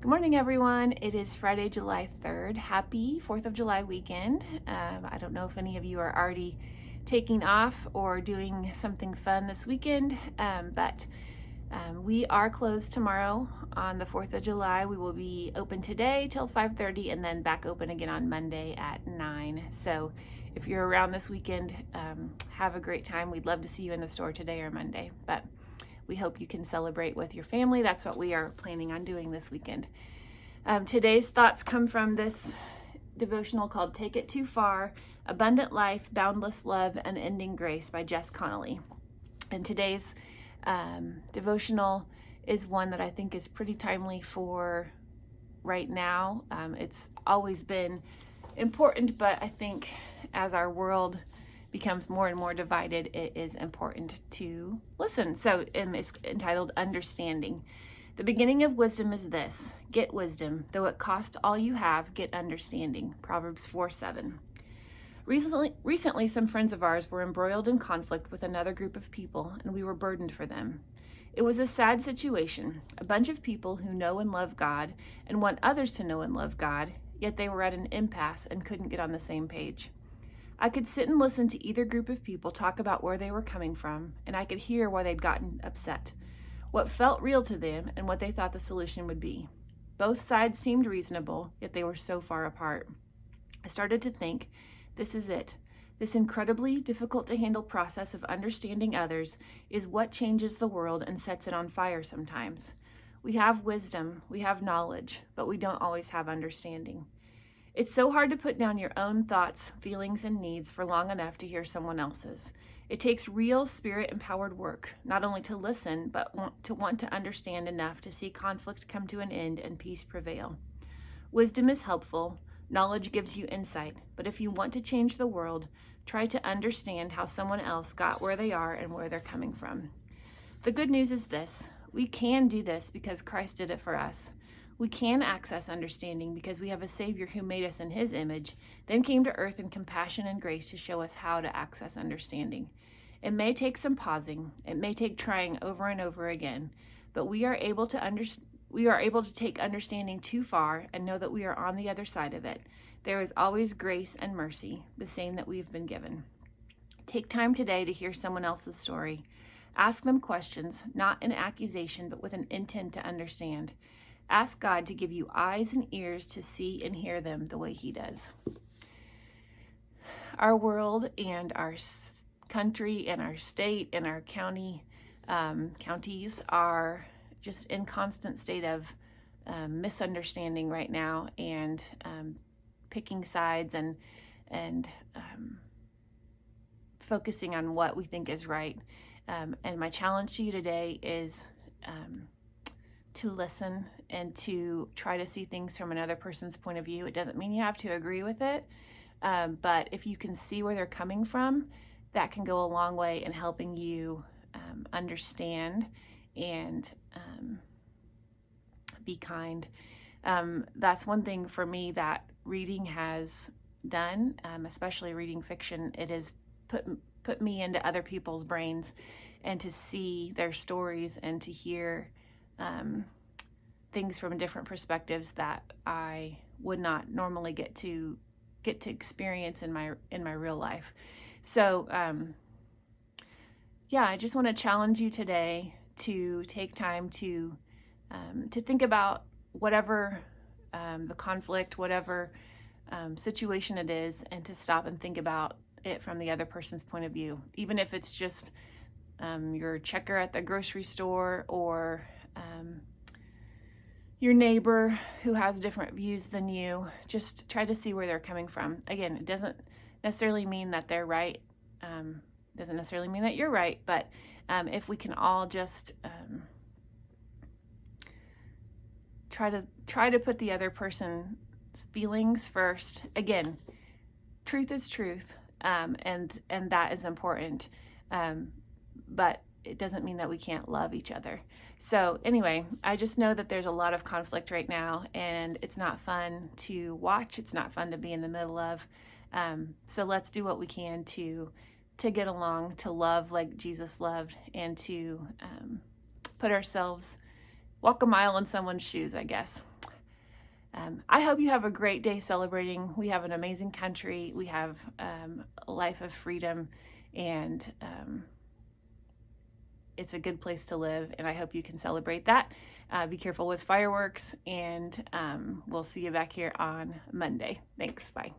Good morning, everyone. It is Friday, July 3rd. Happy 4th of July weekend. I don't know if any of you are already taking off or doing something fun this weekend, but we are closed tomorrow on the 4th of July. We will be open today till 5:30 and then back open again on Monday at 9. So if you're around this weekend, have a great time. We'd love to see you in the store today or Monday, but we hope you can celebrate with your family. That's what we are planning on doing this weekend. Today's thoughts come from this devotional called Take It Too Far, Abundant Life, Boundless Love, and Ending Grace by Jess Connolly. And today's devotional is one that I think is pretty timely for right now. It's always been important, but I think as our world becomes more and more divided, it is important to listen. So it's entitled Understanding. The beginning of wisdom is this: get wisdom, though it cost all you have, get understanding. Proverbs 4:7. Recently, some friends of ours were embroiled in conflict with another group of people, and we were burdened for them. It was a sad situation. A bunch of people who know and love God and want others to know and love God, yet they were at an impasse and couldn't get on the same page. I could sit and listen to either group of people talk about where they were coming from, and I could hear why they'd gotten upset, what felt real to them, and what they thought the solution would be. Both sides seemed reasonable, yet they were so far apart. I started to think, this is it. This incredibly difficult to handle process of understanding others is what changes the world and sets it on fire sometimes. We have wisdom, we have knowledge, but we don't always have understanding. It's so hard to put down your own thoughts, feelings, and needs for long enough to hear someone else's. It takes real spirit-empowered work, not only to listen, but to want to understand enough to see conflict come to an end and peace prevail. Wisdom is helpful. Knowledge gives you insight. But if you want to change the world, try to understand how someone else got where they are and where they're coming from. The good news is this: we can do this because Christ did it for us. We can access understanding because we have a Savior who made us in His image, then came to earth in compassion and grace to show us how to access understanding. It may take some pausing, it may take trying over and over again, but we are able to take understanding too far and know that we are on the other side of it. There is always grace and mercy, the same that we've been given. Take time today to hear someone else's story. Ask them questions, not in accusation, but with an intent to understand. Ask God to give you eyes and ears to see and hear them the way He does. Our world and our country and our state and our counties are just in constant state of misunderstanding right now, and picking sides and focusing on what we think is right. And my challenge to you today is to listen and to try to see things from another person's point of view. It doesn't mean you have to agree with it, but if you can see where they're coming from, that can go a long way in helping you understand and be kind. That's one thing for me that reading has done, especially reading fiction. It has put me into other people's brains and to see their stories and to hear things from different perspectives that I would not normally get to experience in my real life. So I just want to challenge you today to take time to think about whatever the conflict, whatever situation it is, and to stop and think about it from the other person's point of view, even if it's just your checker at the grocery store or your neighbor who has different views than you. Just try to see where they're coming from. Again, it doesn't necessarily mean that they're right. Doesn't necessarily mean that you're right, but if we can all just try to put the other person's feelings first. Again, truth is truth, and that is important. But it doesn't mean that we can't love each other. So anyway, I just know that there's a lot of conflict right now, and it's not fun to watch. It's not fun to be in the middle of. So let's do what we can to get along, to love like Jesus loved, and to walk a mile in someone's shoes, I guess. I hope you have a great day celebrating. We have an amazing country. We have a life of freedom, and it's a good place to live, and I hope you can celebrate that. Be careful with fireworks, and we'll see you back here on Monday. Thanks. Bye.